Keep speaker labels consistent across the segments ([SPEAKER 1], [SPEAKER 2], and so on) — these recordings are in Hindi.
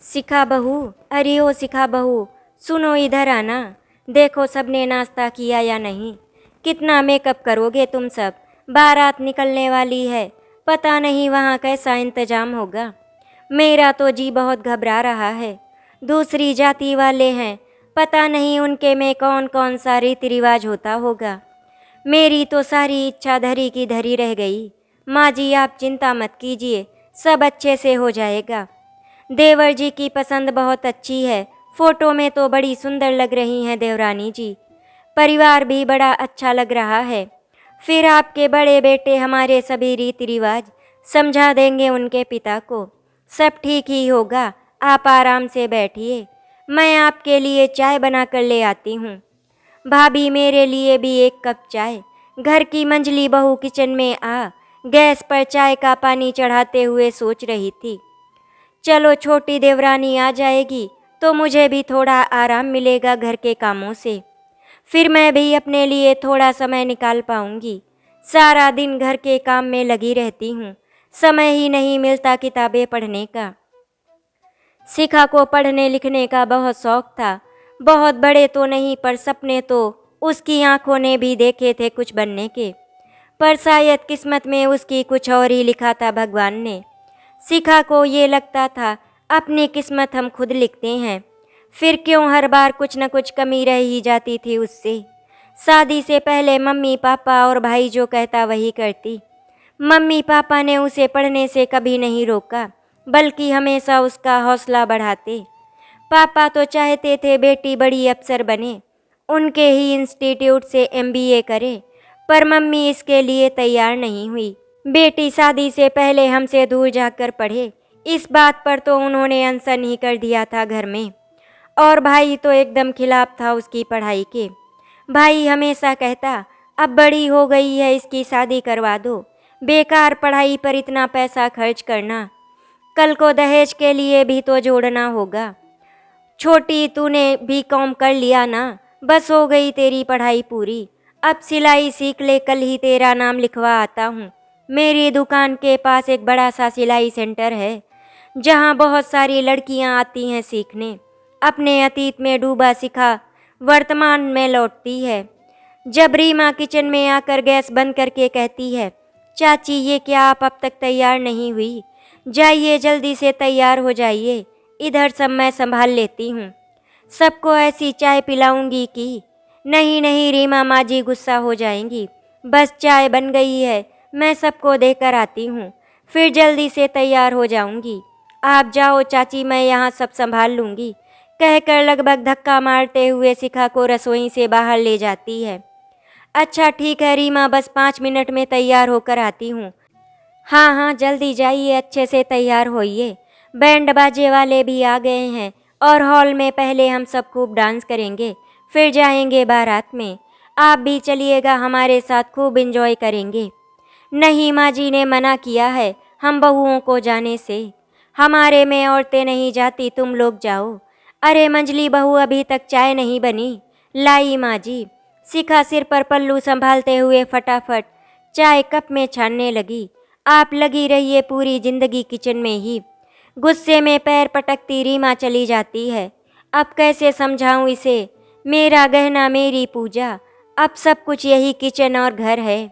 [SPEAKER 1] शिखा बहू, अरे ओ शिखा बहू, सुनो इधर आना। देखो सबने नाश्ता किया या नहीं। कितना मेकअप करोगे तुम सब, बारात निकलने वाली है। पता नहीं वहाँ कैसा इंतजाम होगा। मेरा तो जी बहुत घबरा रहा है। दूसरी जाति वाले हैं, पता नहीं उनके में कौन कौन सा रीति रिवाज होता होगा। मेरी तो सारी इच्छा धरी की धरी रह गई। माँ जी आप चिंता मत कीजिए, सब अच्छे से हो जाएगा। देवर जी की पसंद बहुत अच्छी है, फोटो में तो बड़ी सुंदर लग रही हैं देवरानी जी। परिवार भी बड़ा अच्छा लग रहा है। फिर आपके बड़े बेटे हमारे सभी रीति रिवाज समझा देंगे उनके पिता को। सब ठीक ही होगा, आप आराम से बैठिए। मैं आपके लिए चाय बना कर ले आती हूँ। भाभी मेरे लिए भी एक कप चाय। घर की मंझली बहू किचन में आ गैस पर चाय का पानी चढ़ाते हुए सोच रही थी, चलो छोटी देवरानी आ जाएगी तो मुझे भी थोड़ा आराम मिलेगा घर के कामों से। फिर मैं भी अपने लिए थोड़ा समय निकाल पाऊंगी। सारा दिन घर के काम में लगी रहती हूँ, समय ही नहीं मिलता किताबें पढ़ने का। शिखा को पढ़ने लिखने का बहुत शौक था। बहुत बड़े तो नहीं पर सपने तो उसकी आंखों ने भी देखे थे कुछ बनने के। पर शायद किस्मत में उसकी कुछ और ही लिखा था भगवान ने। शिखा को ये लगता था अपनी किस्मत हम खुद लिखते हैं, फिर क्यों हर बार कुछ न कुछ कमी रह ही जाती थी उससे। शादी से पहले मम्मी पापा और भाई जो कहता वही करती। मम्मी पापा ने उसे पढ़ने से कभी नहीं रोका, बल्कि हमेशा उसका हौसला बढ़ाते। पापा तो चाहते थे बेटी बड़ी अफसर बने, उनके ही इंस्टीट्यूट से एमबीए करे, पर मम्मी इसके लिए तैयार नहीं हुई। बेटी शादी से पहले हमसे दूर जाकर पढ़े, इस बात पर तो उन्होंने अनशन ही कर दिया था घर में। और भाई तो एकदम खिलाफ था उसकी पढ़ाई के। भाई हमेशा कहता अब बड़ी हो गई है इसकी शादी करवा दो, बेकार पढ़ाई पर इतना पैसा खर्च करना, कल को दहेज के लिए भी तो जोड़ना होगा। छोटी तूने बीकॉम कर लिया ना, बस हो गई तेरी पढ़ाई पूरी। अब सिलाई सीख ले, कल ही तेरा नाम लिखवा आता हूँ। मेरी दुकान के पास एक बड़ा सा सिलाई सेंटर है, जहाँ बहुत सारी लड़कियाँ आती हैं सीखने। अपने अतीत में डूबा शिखा वर्तमान में लौटती है। जब रीमा किचन में आकर गैस बंद करके कहती है, चाची ये क्या आप अब तक तैयार नहीं हुई, जाइए जल्दी से तैयार हो जाइए, इधर सब मैं संभाल लेती हूँ। सबको ऐसी चाय पिलाऊंगी कि नहीं नहीं रीमा माँ जी गुस्सा हो जाएंगी। बस चाय बन गई है, मैं सबको देकर आती हूँ, फिर जल्दी से तैयार हो जाऊंगी। आप जाओ चाची, मैं यहाँ सब संभाल लूँगी, कहकर लगभग धक्का मारते हुए शिखा को रसोई से बाहर ले जाती है। अच्छा ठीक है रीमा, बस 5 मिनट में तैयार होकर आती हूँ। हाँ हाँ जल्दी जाइए, अच्छे से तैयार होइए। बैंड बाजे वाले भी आ गए हैं और हॉल में पहले हम सब खूब डांस करेंगे, फिर जाएंगे बारात में। आप भी चलिएगा हमारे साथ, खूब एंजॉय करेंगे। नहीं माँ जी ने मना किया है हम बहुओं को जाने से, हमारे में औरतें नहीं जाती, तुम लोग जाओ। अरे मंजली बहू अभी तक चाय नहीं बनी। लाई माँ जी। शिखा सिर पर पल्लू संभालते हुए फटाफट चाय कप में छानने लगी। आप लगी रहिए पूरी जिंदगी किचन में ही। गुस्से में पैर पटकती रीमा चली जाती है। अब कैसे समझाऊं इसे, मेरा गहना मेरी पूजा, अब सब कुछ यही किचन और घर है।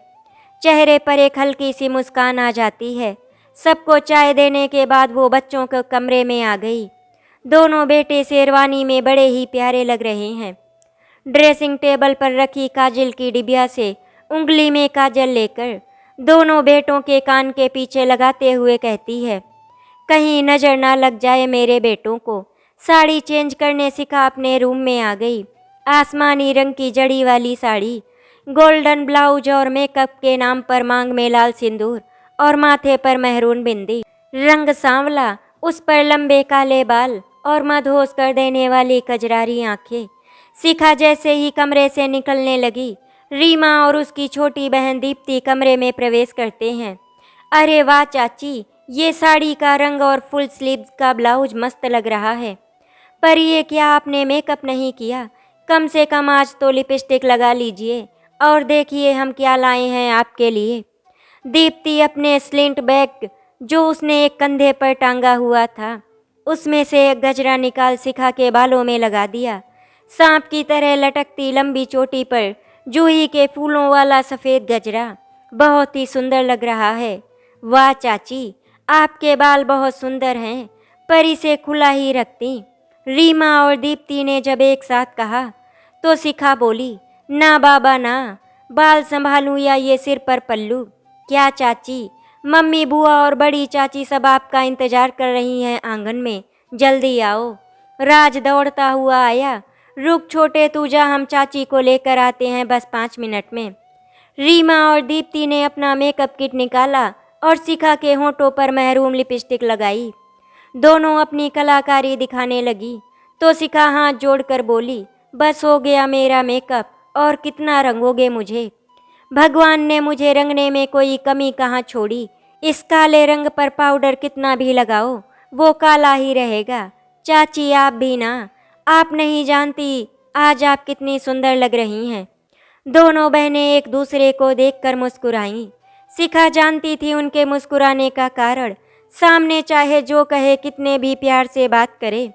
[SPEAKER 1] चेहरे पर एक हल्की सी मुस्कान आ जाती है। सबको चाय देने के बाद वो बच्चों के कमरे में आ गई। दोनों बेटे शेरवानी में बड़े ही प्यारे लग रहे हैं। ड्रेसिंग टेबल पर रखी काजल की डिबिया से उंगली में काजल लेकर दोनों बेटों के कान के पीछे लगाते हुए कहती है, कहीं नजर ना लग जाए मेरे बेटों को। साड़ी चेंज करने शिखा अपने रूम में आ गई। आसमानी रंग की जड़ी वाली साड़ी, गोल्डन ब्लाउज और मेकअप के नाम पर मांग में लाल सिंदूर और माथे पर मेहरून बिंदी, रंग सांवला, उस पर लंबे काले बाल और मदहोश कर देने वाली कजरारी आंखें। शिखा जैसे ही कमरे से निकलने लगी, रीमा और उसकी छोटी बहन दीप्ति कमरे में प्रवेश करते हैं। अरे वाह चाची, ये साड़ी का रंग और फुल स्लीव्स का ब्लाउज मस्त लग रहा है, पर ये क्या आपने मेकअप नहीं किया? कम से कम आज तो लिपस्टिक लगा लीजिए। और देखिए हम क्या लाए हैं आपके लिए। दीप्ति अपने स्लिंट बैग जो उसने एक कंधे पर टांगा हुआ था उसमें से एक गजरा निकाल शिखा के बालों में लगा दिया। सांप की तरह लटकती लंबी चोटी पर जूही के फूलों वाला सफ़ेद गजरा बहुत ही सुंदर लग रहा है। वाह चाची, आपके बाल बहुत सुंदर हैं, पर इसे खुला ही रखती। रीमा और दीप्ति ने जब एक साथ कहा तो शिखा बोली, ना बाबा ना, बाल संभालूं या ये सिर पर पल्लू। क्या चाची, मम्मी बुआ और बड़ी चाची सब आपका इंतजार कर रही हैं आंगन में, जल्दी आओ। राज दौड़ता हुआ आया। रुक छोटे, तू जा, हम चाची को लेकर आते हैं बस 5 मिनट में। रीमा और दीप्ति ने अपना मेकअप किट निकाला और शिखा के होंठों पर महरूम लिपस्टिक लगाई। दोनों अपनी कलाकारी दिखाने लगी तो शिखा हाथ जोड़कर बोली, बस हो गया मेरा मेकअप, और कितना रंगोगे मुझे? भगवान ने मुझे रंगने में कोई कमी कहाँ छोड़ी। इस काले रंग पर पाउडर कितना भी लगाओ वो काला ही रहेगा। चाची आप भी ना, आप नहीं जानती आज आप कितनी सुंदर लग रही हैं। दोनों बहनें एक दूसरे को देखकर मुस्कुराईं। शिखा जानती थी उनके मुस्कुराने का कारण। सामने चाहे जो कहे, कितने भी प्यार से बात करे,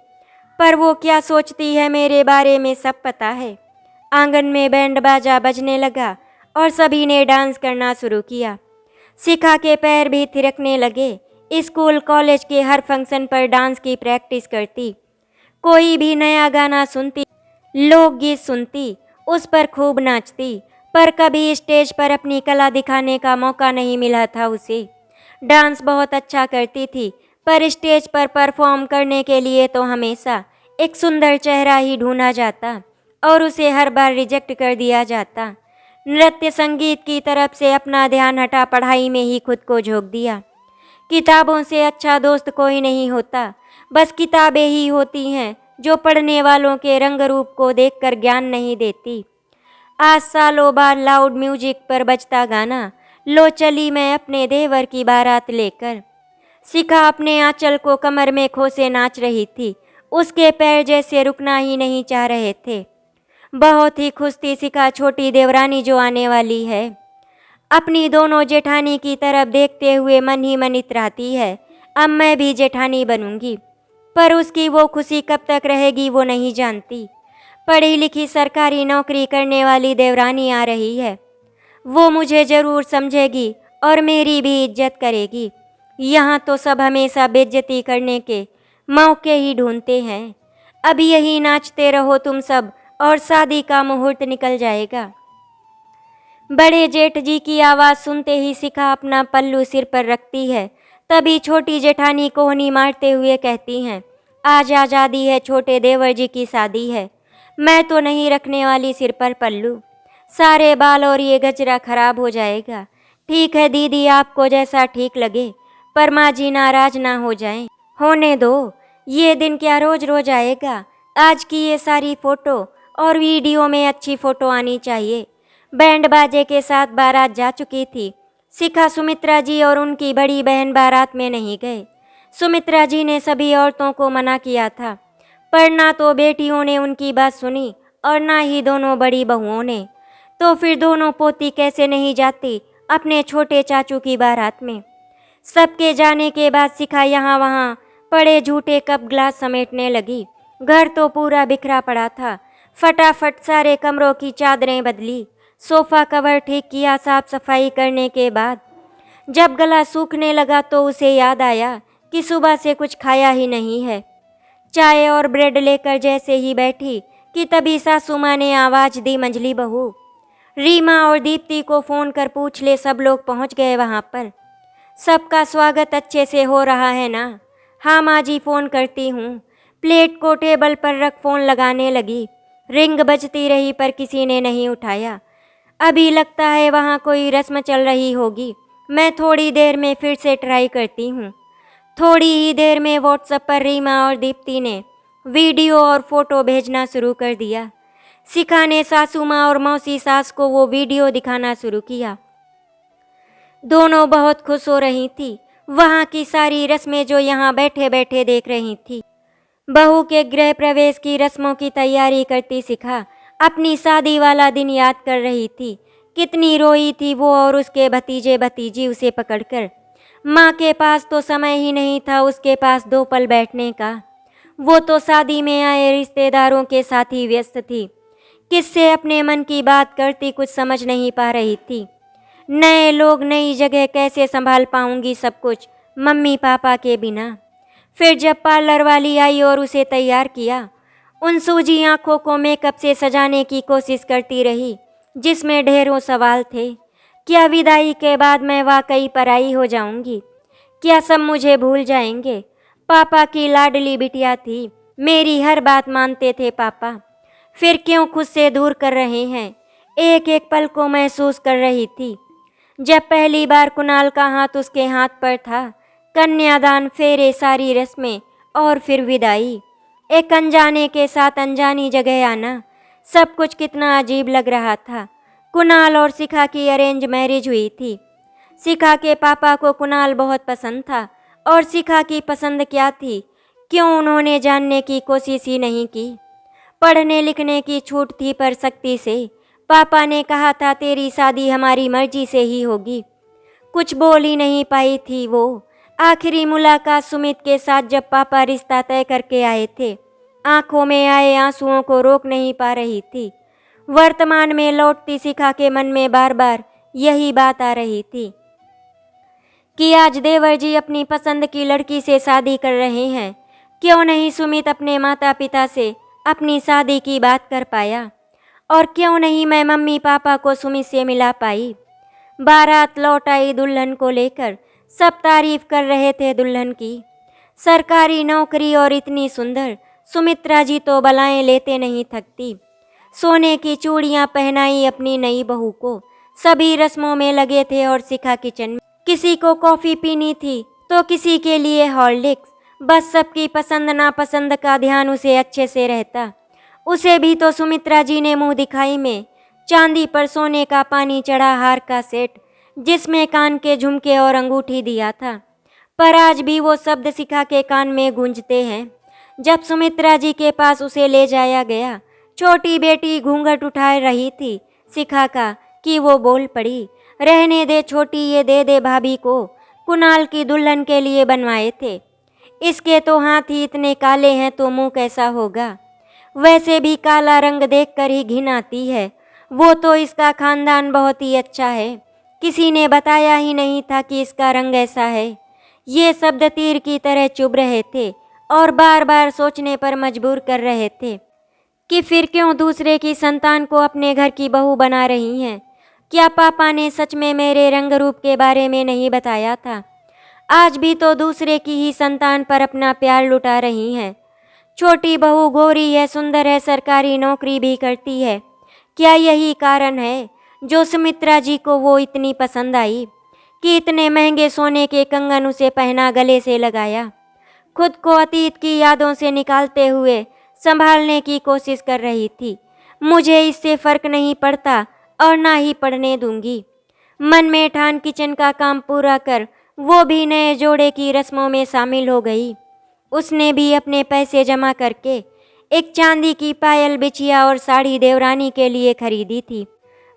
[SPEAKER 1] पर वो क्या सोचती है मेरे बारे में सब पता है। आंगन में बैंड बाजा बजने लगा और सभी ने डांस करना शुरू किया। शिखा के पैर भी थिरकने लगे। स्कूल कॉलेज के हर फंक्शन पर डांस की प्रैक्टिस करती। कोई भी नया गाना सुनती, लोकगीत सुनती, उस पर खूब नाचती, पर कभी स्टेज पर अपनी कला दिखाने का मौका नहीं मिला था उसे। डांस बहुत अच्छा करती थी, पर स्टेज पर परफॉर्म करने के लिए तो हमेशा एक सुंदर चेहरा ही ढूंढा जाता और उसे हर बार रिजेक्ट कर दिया जाता। नृत्य संगीत की तरफ से अपना ध्यान हटा पढ़ाई में ही खुद को झोंक दिया। किताबों से अच्छा दोस्त कोई नहीं होता, बस किताबें ही होती हैं जो पढ़ने वालों के रंग रूप को देखकर ज्ञान नहीं देती। आज सालों बाद लाउड म्यूजिक पर बजता गाना, लो चली मैं अपने देवर की बारात लेकर। शिखा अपने आंचल को कमर में खोसे नाच रही थी। उसके पैर जैसे रुकना ही नहीं चाह रहे थे। बहुत ही खुश थी शिखा छोटी देवरानी जो आने वाली है। अपनी दोनों जेठानी की तरफ देखते हुए मन ही मन इतराती है, अब मैं भी जेठानी बनूंगी। पर उसकी वो खुशी कब तक रहेगी वो नहीं जानती। पढ़ी लिखी सरकारी नौकरी करने वाली देवरानी आ रही है। वो मुझे ज़रूर समझेगी और मेरी भी इज्जत करेगी। यहाँ तो सब हमेशा बेइज्जती करने के मौके ही ढूंढते हैं। अब यही नाचते रहो तुम सब और शादी का मुहूर्त निकल जाएगा। बड़े जेठ जी की आवाज़ सुनते ही शिखा अपना पल्लू सिर पर रखती है। तभी छोटी जेठानी कोहनी मारते हुए कहती हैं, आज आज़ादी है, छोटे देवर जी की शादी है। मैं तो नहीं रखने वाली सिर पर पल्लू, सारे बाल और ये गजरा खराब हो जाएगा। ठीक है दीदी, आपको जैसा ठीक लगे, पर माँ जी नाराज ना हो जाएं। होने दो, ये दिन क्या रोज रोज आएगा। आज की ये सारी फ़ोटो और वीडियो में अच्छी फ़ोटो आनी चाहिए। बैंड बाजे के साथ बारात जा चुकी थी। शिखा, सुमित्रा जी और उनकी बड़ी बहन बारात में नहीं गए। सुमित्रा जी ने सभी औरतों को मना किया था, पर ना तो बेटियों ने उनकी बात सुनी और ना ही दोनों बड़ी बहुओं ने। तो फिर दोनों पोती कैसे नहीं जाती अपने छोटे चाचू की बारात में। सबके जाने के बाद शिखा यहाँ वहाँ पड़े झूठे कप ग्लास समेटने लगी। घर तो पूरा बिखरा पड़ा था। फटाफट सारे कमरों की चादरें बदली, सोफ़ा कवर ठीक किया। साफ सफाई करने के बाद जब गला सूखने लगा तो उसे याद आया कि सुबह से कुछ खाया ही नहीं है। चाय और ब्रेड लेकर जैसे ही बैठी कि तभी सासू माँ ने आवाज़ दी, मंजली बहू, रीमा और दीप्ति को फ़ोन कर पूछ ले, सब लोग पहुँच गए वहाँ पर। सबका स्वागत अच्छे से हो रहा है ना? हाँ माँ जी, फ़ोन करती हूँ। प्लेट को टेबल पर रख फ़ोन लगाने लगी। रिंग बजती रही पर किसी ने नहीं उठाया। अभी लगता है वहाँ कोई रस्म चल रही होगी। मैं थोड़ी देर में फिर से ट्राई करती हूँ। थोड़ी ही देर में व्हाट्सएप पर रीमा और दीप्ति ने वीडियो और फोटो भेजना शुरू कर दिया। शिखा ने सासू माँ और मौसी सास को वो वीडियो दिखाना शुरू किया। दोनों बहुत खुश हो रही थी। वहाँ की सारी रस्में जो यहाँ बैठे बैठे देख रही थी। बहू के गृह प्रवेश की रस्मों की तैयारी करती शिखा अपनी शादी वाला दिन याद कर रही थी। कितनी रोई थी वो और उसके भतीजे भतीजी उसे पकड़कर। माँ के पास तो समय ही नहीं था उसके पास 2 पल बैठने का। वो तो शादी में आए रिश्तेदारों के साथ ही व्यस्त थी। किससे अपने मन की बात करती कुछ समझ नहीं पा रही थी। नए लोग, नई जगह, कैसे संभाल पाऊंगी सब कुछ मम्मी पापा के बिना। फिर जब पार्लर वाली आई और उसे तैयार किया, उन सूजी आंखों को मेकअप से सजाने की कोशिश करती रही जिसमें ढेरों सवाल थे। क्या विदाई के बाद मैं वाकई पराई हो जाऊंगी? क्या सब मुझे भूल जाएंगे? पापा की लाडली बिटिया थी, मेरी हर बात मानते थे पापा। फिर क्यों खुद से दूर कर रहे हैं? एक एक पल को महसूस कर रही थी। जब पहली बार कुणाल का हाथ उसके हाथ पर था, कन्यादान, फेरे, सारी रस्में और फिर विदाई, एक अनजाने के साथ अनजानी जगह आना, सब कुछ कितना अजीब लग रहा था। कुणाल और शिखा की अरेंज मैरिज हुई थी। शिखा के पापा को कुणाल बहुत पसंद था और शिखा की पसंद क्या थी, क्यों उन्होंने जानने की कोशिश ही नहीं की। पढ़ने लिखने की छूट थी पर सख्ती से। पापा ने कहा था तेरी शादी हमारी मर्जी से ही होगी। कुछ बोल ही नहीं पाई थी वो। आखिरी मुलाकात सुमित के साथ जब पापा रिश्ता तय करके आए थे, आंखों में आए आंसुओं को रोक नहीं पा रही थी। वर्तमान में लौटती शिखा के मन में बार बार यही बात आ रही थी कि आज देवर जी अपनी पसंद की लड़की से शादी कर रहे हैं। क्यों नहीं सुमित अपने माता पिता से अपनी शादी की बात कर पाया? और क्यों नहीं मैं मम्मी पापा को सुमित से मिला पाई? बारात लौट आई दुल्हन को लेकर, सब तारीफ कर रहे थे दुल्हन की। सरकारी नौकरी और इतनी सुंदर, सुमित्रा जी तो बलाएं लेते नहीं थकती। सोने की चूड़ियां पहनाई अपनी नई बहू को, सभी रस्मों में लगे थे और शिखा किचन में। किसी को कॉफ़ी पीनी थी तो किसी के लिए हॉर्लिक्स, बस सबकी पसंद नापसंद का ध्यान उसे अच्छे से रहता। उसे भी तो सुमित्रा जी ने मुंह दिखाई में चांदी पर सोने का पानी चढ़ा हार का सेट, जिसमें कान के झुमके और अंगूठी दिया था। पर आज भी वो शब्द शिखा के कान में गूंजते हैं। जब सुमित्रा जी के पास उसे ले जाया गया, छोटी बेटी घूंघट उठा रही थी शिखा का कि वो बोल पड़ी, रहने दे छोटी, ये दे दे भाभी को, कुणाल की दुल्हन के लिए बनवाए थे। इसके तो हाथ ही इतने काले हैं तो मुंह कैसा होगा? वैसे भी काला रंग देखकर ही घिन आती है। वो तो इसका खानदान बहुत ही अच्छा है, किसी ने बताया ही नहीं था कि इसका रंग ऐसा है। ये शब्द तीर की तरह चुभ रहे थे और बार बार सोचने पर मजबूर कर रहे थे कि फिर क्यों दूसरे की संतान को अपने घर की बहू बना रही हैं। क्या पापा ने सच में मेरे रंग रूप के बारे में नहीं बताया था? आज भी तो दूसरे की ही संतान पर अपना प्यार लुटा रही हैं। छोटी बहू गोरी है, सुंदर है, सरकारी नौकरी भी करती है। क्या यही कारण है जो सुमित्रा जी को वो इतनी पसंद आई कि इतने महंगे सोने के कंगन उसे पहना, गले से लगाया? खुद को अतीत की यादों से निकालते हुए संभालने की कोशिश कर रही थी। मुझे इससे फर्क नहीं पड़ता और ना ही पड़ने दूंगी। मन में ठान किचन का काम पूरा कर वो भी नए जोड़े की रस्मों में शामिल हो गई। उसने भी अपने पैसे जमा करके एक चांदी की पायल, बिछिया और साड़ी देवरानी के लिए खरीदी थी।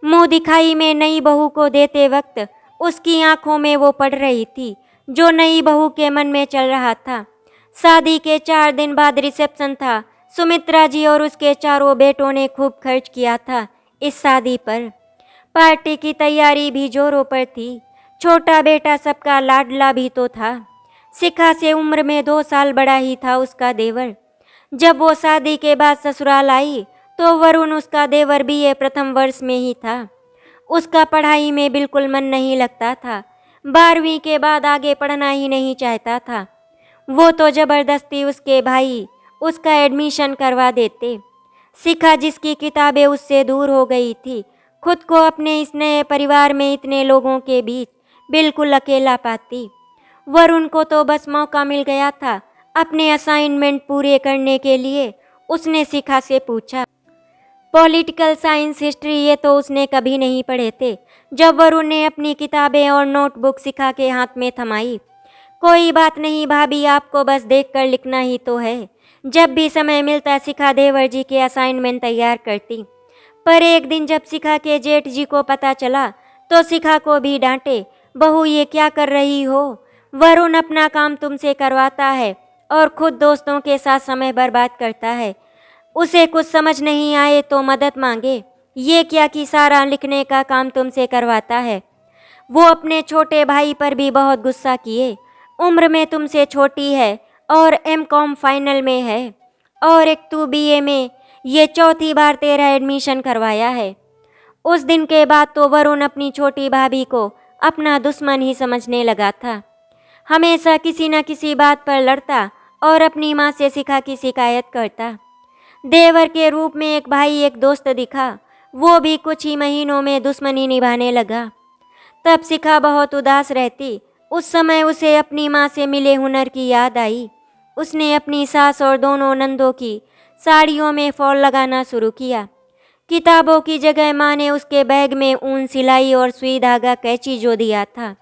[SPEAKER 1] मुंह दिखाई में नई बहू को देते वक्त उसकी आंखों में वो पड़ रही थी जो नई बहू के मन में चल रहा था। शादी के 4 दिन बाद रिसेप्शन था। सुमित्रा जी और उसके चारों बेटों ने खूब खर्च किया था इस शादी पर। पार्टी की तैयारी भी जोरों पर थी। छोटा बेटा सबका लाडला भी तो था। शिखा से उम्र में 2 साल बड़ा ही था उसका देवर। जब वो शादी के बाद ससुराल आई तो वरुण, उसका देवर, बीए प्रथम वर्ष में ही था। उसका पढ़ाई में बिल्कुल मन नहीं लगता था। 12वीं के बाद आगे पढ़ना ही नहीं चाहता था। वो तो जबरदस्ती उसके भाई उसका एडमिशन करवा देते। शिखा, जिसकी किताबें उससे दूर हो गई थी, खुद को अपने इस नए परिवार में इतने लोगों के बीच बिल्कुल अकेला पाती। वरुण को तो बस मौका मिल गया था अपने असाइनमेंट पूरे करने के लिए। उसने शिखा से पूछा, पॉलिटिकल साइंस, हिस्ट्री, ये तो उसने कभी नहीं पढ़े थे। जब वरुण ने अपनी किताबें और नोटबुक शिखा के हाथ में थमाई, कोई बात नहीं भाभी, आपको बस देखकर लिखना ही तो है। जब भी समय मिलता शिखा देवर जी के असाइनमेंट तैयार करती। पर एक दिन जब शिखा के जेठ जी को पता चला तो शिखा को भी डांटे, बहू ये क्या कर रही हो? वरुण अपना काम तुमसे करवाता है और खुद दोस्तों के साथ समय बर्बाद करता है। उसे कुछ समझ नहीं आए तो मदद मांगे। ये क्या कि सारा लिखने का काम तुमसे करवाता है। वो अपने छोटे भाई पर भी बहुत गुस्सा किए। उम्र में तुमसे छोटी है और एमकॉम फाइनल में है, और एक तू बीए में। ये चौथी बार तेरा एडमिशन करवाया है। उस दिन के बाद तो वरुण अपनी छोटी भाभी को अपना दुश्मन ही समझने लगा था। हमेशा किसी न किसी बात पर लड़ता और अपनी माँ से शिखा की शिकायत करता। देवर के रूप में एक भाई एक दोस्त दिखा, वो भी कुछ ही महीनों में दुश्मनी निभाने लगा। तब शिखा बहुत उदास रहती। उस समय उसे अपनी माँ से मिले हुनर की याद आई। उसने अपनी सास और दोनों नंदों की साड़ियों में फॉल लगाना शुरू किया। किताबों की जगह माँ ने उसके बैग में ऊन, सिलाई और सुई धागा कैंची जो दिया था,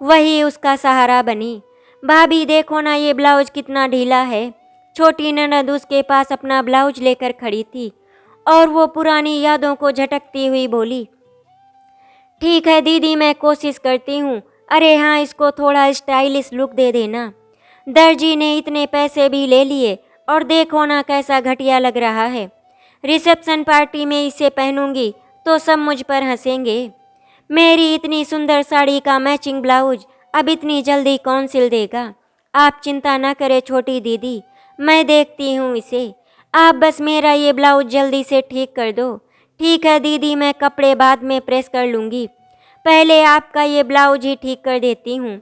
[SPEAKER 1] वही उसका सहारा बनी। भाभी देखो ना, ये ब्लाउज कितना ढीला है। छोटी ननद उसके पास अपना ब्लाउज लेकर खड़ी थी और वो पुरानी यादों को झटकती हुई बोली, ठीक है दीदी, मैं कोशिश करती हूँ। अरे हाँ, इसको थोड़ा स्टाइलिश लुक दे देना। दर्जी ने इतने पैसे भी ले लिए और देखो ना कैसा घटिया लग रहा है। रिसेप्शन पार्टी में इसे पहनूंगी तो सब मुझ पर हंसेंगे। मेरी इतनी सुंदर साड़ी का मैचिंग ब्लाउज अब इतनी जल्दी कौन सिल देगा। आप चिंता न करें छोटी दीदी, मैं देखती हूँ इसे। आप बस मेरा ये ब्लाउज जल्दी से ठीक कर दो। ठीक है दीदी, मैं कपड़े बाद में प्रेस कर लूँगी, पहले आपका ये ब्लाउज ही ठीक कर देती हूँ।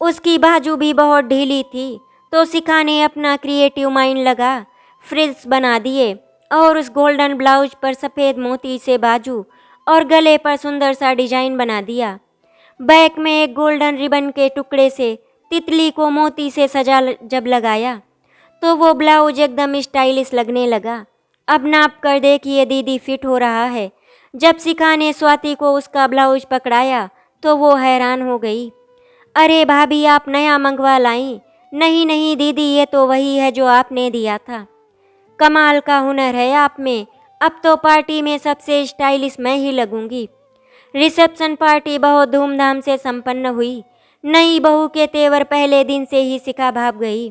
[SPEAKER 1] उसकी बाजू भी बहुत ढीली थी तो शिखा ने अपना क्रिएटिव माइंड लगा फ्रिल्स बना दिए और उस गोल्डन ब्लाउज पर सफ़ेद मोती से बाजू और गले पर सुंदर सा डिजाइन बना दिया। बैक में एक गोल्डन रिबन के टुकड़े से तितली को मोती से सजा जब लगाया तो वो ब्लाउज एकदम स्टाइलिश लगने लगा। अब नाप कर देखिए दीदी, फिट हो रहा है। जब शिखा ने स्वाति को उसका ब्लाउज पकड़ाया तो वो हैरान हो गई। अरे भाभी, आप नया मंगवा लाई? नहीं नहीं दीदी, ये तो वही है जो आपने दिया था। कमाल का हुनर है आप में। अब तो पार्टी में सबसे स्टाइलिश मैं ही लगूंगी। रिसेप्शन पार्टी बहुत धूमधाम से संपन्न हुई। नई बहू के तेवर पहले दिन से ही शिखा भाप गई।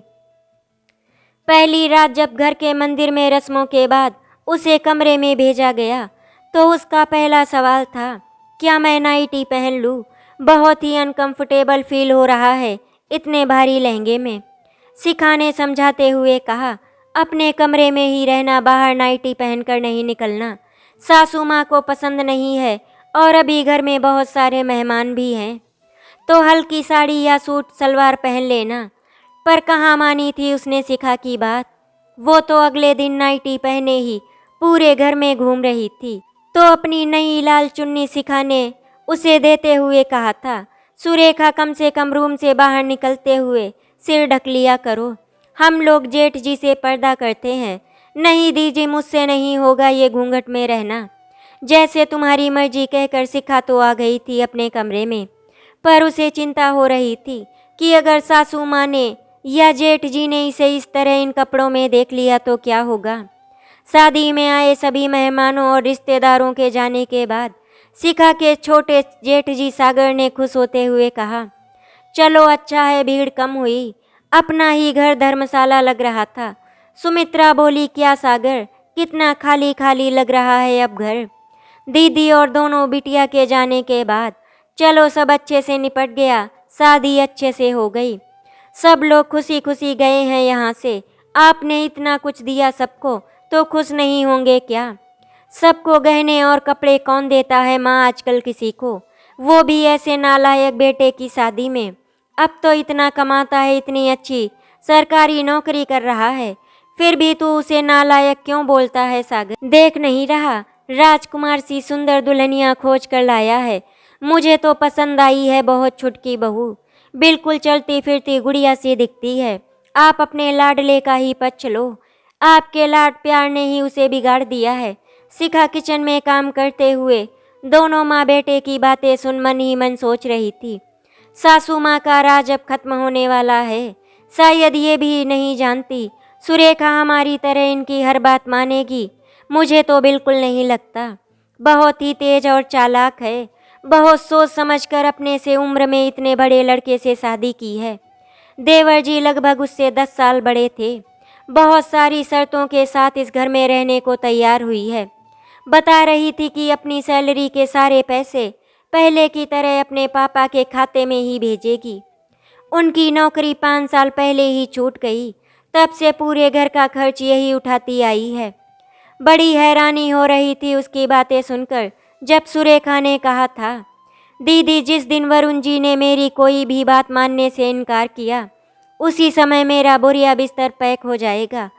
[SPEAKER 1] पहली रात जब घर के मंदिर में रस्मों के बाद उसे कमरे में भेजा गया तो उसका पहला सवाल था, क्या मैं नाइटी पहन लूं? बहुत ही अनकंफर्टेबल फील हो रहा है इतने भारी लहंगे में। शिखा ने समझाते हुए कहा, अपने कमरे में ही रहना, बाहर नाइटी पहनकर नहीं निकलना। सासू माँ को पसंद नहीं है और अभी घर में बहुत सारे मेहमान भी हैं, तो हल्की साड़ी या सूट सलवार पहन लेना। पर कहाँ मानी थी उसने शिखा की बात। वो तो अगले दिन नाइटी पहने ही पूरे घर में घूम रही थी। तो अपनी नई लाल चुन्नी शिखा ने उसे देते हुए कहा था, सुरेखा, कम से कम रूम से बाहर निकलते हुए सिर ढक लिया करो। हम लोग जेठ जी से पर्दा करते हैं। नहीं दीजिए, मुझसे नहीं होगा ये घूंघट में रहना। जैसे तुम्हारी मर्जी कहकर शिखा तो आ गई थी अपने कमरे में, पर उसे चिंता हो रही थी कि अगर सासू माँ ने या जेठ जी ने इसे इस तरह इन कपड़ों में देख लिया तो क्या होगा। शादी में आए सभी मेहमानों और रिश्तेदारों के जाने के बाद शिखा के छोटे जेठ जी सागर ने खुश होते हुए कहा, चलो अच्छा है, भीड़ कम हुई। अपना ही घर धर्मशाला लग रहा था। सुमित्रा बोली, क्या सागर, कितना खाली खाली लग रहा है अब घर। दीदी और दोनों बिटिया के जाने के बाद चलो सब अच्छे से निपट गया, शादी अच्छे से हो गई। सब लोग खुशी खुशी गए हैं यहाँ से। आपने इतना कुछ दिया सबको, तो खुश नहीं होंगे क्या? सबको गहने और कपड़े कौन देता है माँ आजकल किसी को, वो भी ऐसे नालायक बेटे की शादी में। अब तो इतना कमाता है, इतनी अच्छी सरकारी नौकरी कर रहा है, फिर भी तू उसे नालायक क्यों बोलता है सागर? देख नहीं रहा, राजकुमार सी सुंदर दुल्हनिया खोज कर लाया है। मुझे तो पसंद आई है बहुत, छुटकी बहू, बिल्कुल चलती फिरती गुड़िया सी दिखती है। आप अपने लाडले का ही पक्ष लो। आपके लाड प्यार ने ही उसे बिगाड़ दिया है। शिखा किचन में काम करते हुए दोनों माँ बेटे की बातें सुन मन ही मन सोच रही थी, सासू माँ का राज अब खत्म होने वाला है। शायद ये भी नहीं जानती सुरेखा हमारी तरह इनकी हर बात मानेगी। मुझे तो बिल्कुल नहीं लगता। बहुत ही तेज और चालाक है, बहुत सोच समझकर अपने से उम्र में इतने बड़े लड़के से शादी की है। देवर जी लगभग उससे 10 साल बड़े थे। बहुत सारी शर्तों के साथ इस घर में रहने को तैयार हुई है। बता रही थी कि अपनी सैलरी के सारे पैसे पहले की तरह अपने पापा के खाते में ही भेजेगी। उनकी नौकरी 5 साल पहले ही छूट गई, तब से पूरे घर का खर्च यही उठाती आई है। बड़ी हैरानी हो रही थी उसकी बातें सुनकर जब सुरेखा ने कहा था, दीदी जिस दिन वरुण जी ने मेरी कोई भी बात मानने से इनकार किया, उसी समय मेरा बोरिया बिस्तर पैक हो जाएगा।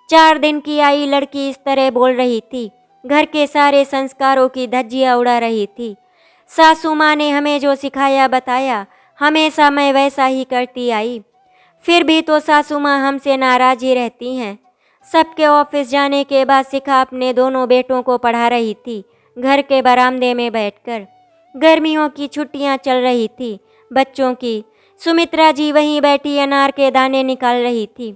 [SPEAKER 1] 4 दिन की आई लड़की इस तरह बोल रही थी, घर के सारे संस्कारों की धज्जियां उड़ा रही थी। सासू माँ ने हमें जो सिखाया बताया, हमेशा मैं वैसा ही करती आई। फिर भी तो सासू माँ हमसे नाराज ही रहती हैं। सबके ऑफिस जाने के बाद शिखा अपने दोनों बेटों को पढ़ा रही थी, घर के बरामदे में बैठकर। गर्मियों की छुट्टियां चल रही थी बच्चों की। सुमित्रा जी वहीं बैठी अनार के दाने निकाल रही थी।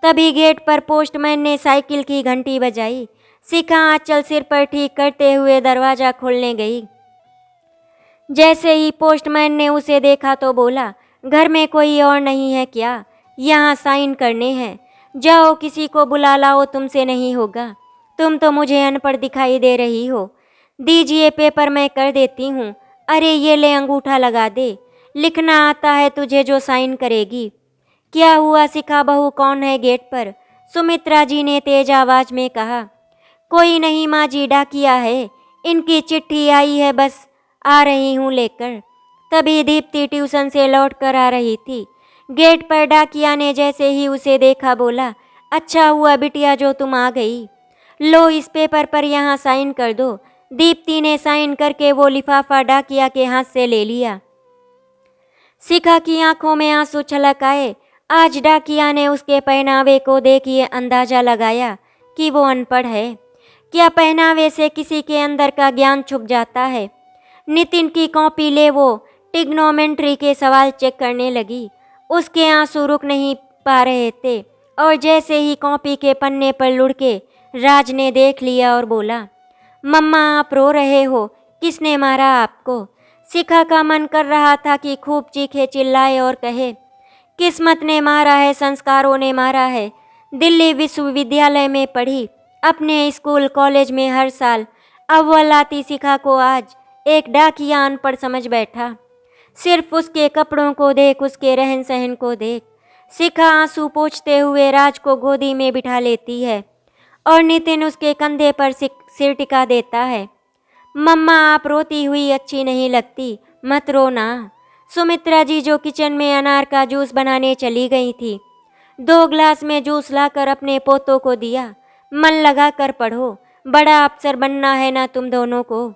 [SPEAKER 1] तभी गेट पर पोस्टमैन ने साइकिल की घंटी बजाई। शिखा आंचल सिर पर ठीक करते हुए दरवाज़ा खोलने गई। जैसे ही पोस्टमैन ने उसे देखा तो बोला, घर में कोई और नहीं है क्या? यहाँ साइन करने हैं। जाओ किसी को बुला लाओ, तुमसे नहीं होगा। तुम तो मुझे अनपढ़ दिखाई दे रही हो। दीजिए पेपर, मैं कर देती हूँ। अरे ये ले अंगूठा लगा दे। लिखना आता है तुझे जो साइन करेगी। क्या हुआ शिखा बहू, कौन है गेट पर? सुमित्रा जी ने तेज आवाज में कहा। कोई नहीं माँ जी, डाकिया है। इनकी चिट्ठी आई है, बस आ रही हूँ लेकर। तभी दीप्ति ट्यूशन से लौट कर आ रही थी। गेट पर डाकिया ने जैसे ही उसे देखा बोला, अच्छा हुआ बिटिया जो तुम आ गई। लो इस पेपर पर यहाँ साइन कर दो। दीप्ति ने साइन करके वो लिफाफा डाकिया के हाथ से ले लिया। शिखा की आंखों में आंसू छलक आए। आज डाकिया ने उसके पहनावे को देख ये अंदाजा लगाया कि वो अनपढ़ है। क्या पहनावे से किसी के अंदर का ज्ञान छुप जाता है? नितिन की कॉपी ले वो टिग्नोमेंट्री के सवाल चेक करने लगी। उसके आंसू रुक नहीं पा रहे थे और जैसे ही कॉपी के पन्ने पर लुढ़के राज ने देख लिया और बोला, मम्मा आप रो रहे हो, किसने मारा आपको? शिखा का मन कर रहा था कि खूब चीखे चिल्लाए और कहे, किस्मत ने मारा है, संस्कारों ने मारा है। दिल्ली विश्वविद्यालय में पढ़ी, अपने स्कूल कॉलेज में हर साल अव्वल आती शिखा को आज एक डाकिया अनपढ़ समझ बैठा। सिर्फ उसके कपड़ों को देख, उसके रहन सहन को देख। शिखा आंसू पोंछते हुए राज को गोदी में बिठा लेती है और नितिन उसके कंधे पर सिर टिका देता है। मम्मा आप रोती हुई अच्छी नहीं लगती, मत रो ना। सुमित्रा जी जो किचन में अनार का जूस बनाने चली गई थी, 2 ग्लास में जूस लाकर अपने पोतों को दिया। मन लगा कर पढ़ो, बड़ा अफसर बनना है ना तुम दोनों को।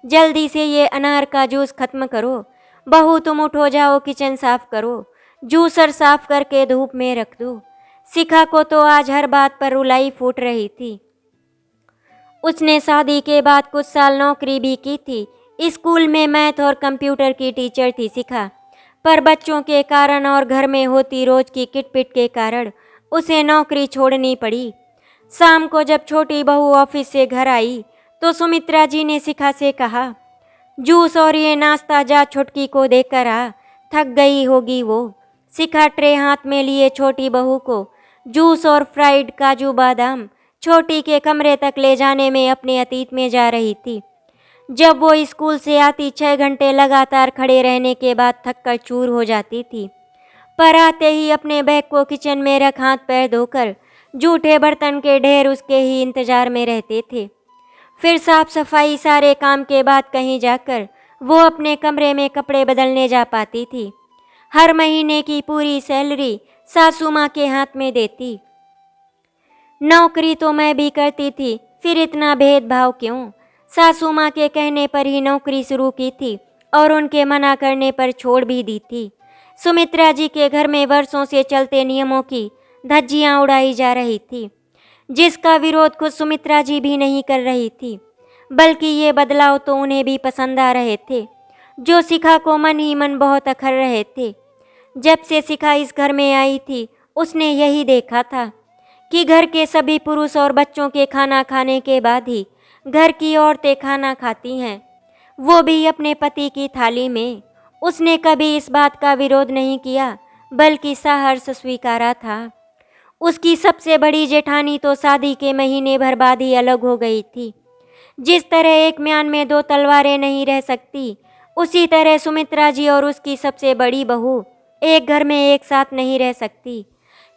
[SPEAKER 1] जल्दी से ये अनार का जूस खत्म करो। बहू तुम उठो, जाओ किचन साफ करो। जूसर साफ करके धूप में रख दो। शिखा को तो आज हर बात पर रुलाई फूट रही थी। उसने शादी के बाद कुछ साल नौकरी भी की थी। स्कूल में मैथ और कंप्यूटर की टीचर थी शिखा, पर बच्चों के कारण और घर में होती रोज की किटपिट के कारण उसे नौकरी छोड़नी पड़ी। शाम को जब छोटी बहू ऑफिस से घर आई तो सुमित्रा जी ने शिखा से कहा, जूस और ये नाश्ता जा छुटकी को देकर आ, थक गई होगी वो। शिखा ट्रे हाथ में लिए छोटी बहू को जूस और फ्राइड काजू बादाम छोटी के कमरे तक ले जाने में अपने अतीत में जा रही थी। जब वो स्कूल से आती 6 घंटे लगातार खड़े रहने के बाद थक कर चूर हो जाती थी, पर आते ही अपने बैग को किचन में रख हाथ पैर धोकर जूठे बर्तन के ढेर उसके ही इंतजार में रहते थे। फिर साफ सफाई सारे काम के बाद कहीं जाकर वो अपने कमरे में कपड़े बदलने जा पाती थी। हर महीने की पूरी सैलरी सासू माँ के हाथ में देती। नौकरी तो मैं भी करती थी, फिर इतना भेदभाव क्यों? सासू माँ के कहने पर ही नौकरी शुरू की थी और उनके मना करने पर छोड़ भी दी थी। सुमित्रा जी के घर में वर्षों से चलते नियमों की धज्जियाँ उड़ाई जा रही थी, जिसका विरोध खुद सुमित्रा जी भी नहीं कर रही थी, बल्कि ये बदलाव तो उन्हें भी पसंद आ रहे थे, जो शिखा को मन ही मन बहुत अखर रहे थे। जब से शिखा इस घर में आई थी उसने यही देखा था कि घर के सभी पुरुष और बच्चों के खाना खाने के बाद ही घर की औरतें खाना खाती हैं। वो भी अपने पति की थाली में। उसने कभी इस बात का विरोध नहीं किया, बल्कि सहर्ष स्वीकारा था। उसकी सबसे बड़ी जेठानी तो शादी के महीने भर बाद ही अलग हो गई थी। जिस तरह एक म्यान में दो तलवारें नहीं रह सकती, उसी तरह सुमित्रा जी और उसकी सबसे बड़ी बहू एक घर में एक साथ नहीं रह सकती।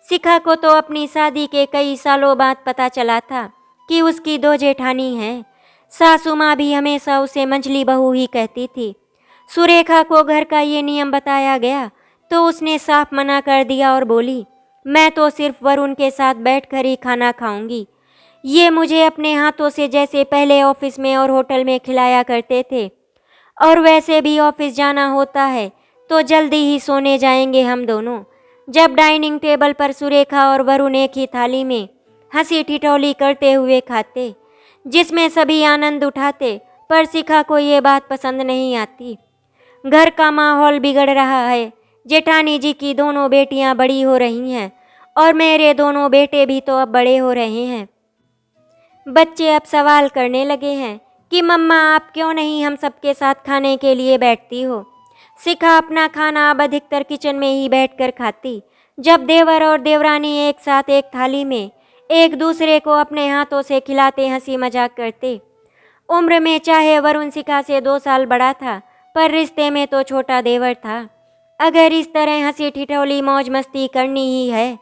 [SPEAKER 1] शिखा को तो अपनी शादी के कई सालों बाद पता चला था कि उसकी दो जेठानी हैं। सासू माँ भी हमेशा उसे मंझली बहू ही कहती थी। सुरेखा को घर का ये नियम बताया गया तो उसने साफ मना कर दिया और बोली, मैं तो सिर्फ वरुण के साथ बैठकर ही खाना खाऊंगी। ये मुझे अपने हाथों से जैसे पहले ऑफिस में और होटल में खिलाया करते थे, और वैसे भी ऑफिस जाना होता है तो जल्दी ही सोने जाएंगे हम दोनों। जब डाइनिंग टेबल पर सुरेखा और वरुण एक ही थाली में हंसी ठिठोली करते हुए खाते, जिसमें सभी आनंद उठाते, पर शिखा को ये बात पसंद नहीं आती। घर का माहौल बिगड़ रहा है। जेठानी जी की दोनों बेटियां बड़ी हो रही हैं और मेरे दोनों बेटे भी तो अब बड़े हो रहे हैं। बच्चे अब सवाल करने लगे हैं कि मम्मा आप क्यों नहीं हम सबके साथ खाने के लिए बैठती हो। शिखा अपना खाना अब अधिकतर किचन में ही बैठकर खाती। जब देवर और देवरानी एक साथ एक थाली में एक दूसरे को अपने हाथों से खिलाते हंसी मजाक करते। उम्र में चाहे वरुण शिखा से 2 साल बड़ा था, पर रिश्ते में तो छोटा देवर था। अगर इस तरह हंसी ठिठोली मौज मस्ती करनी ही है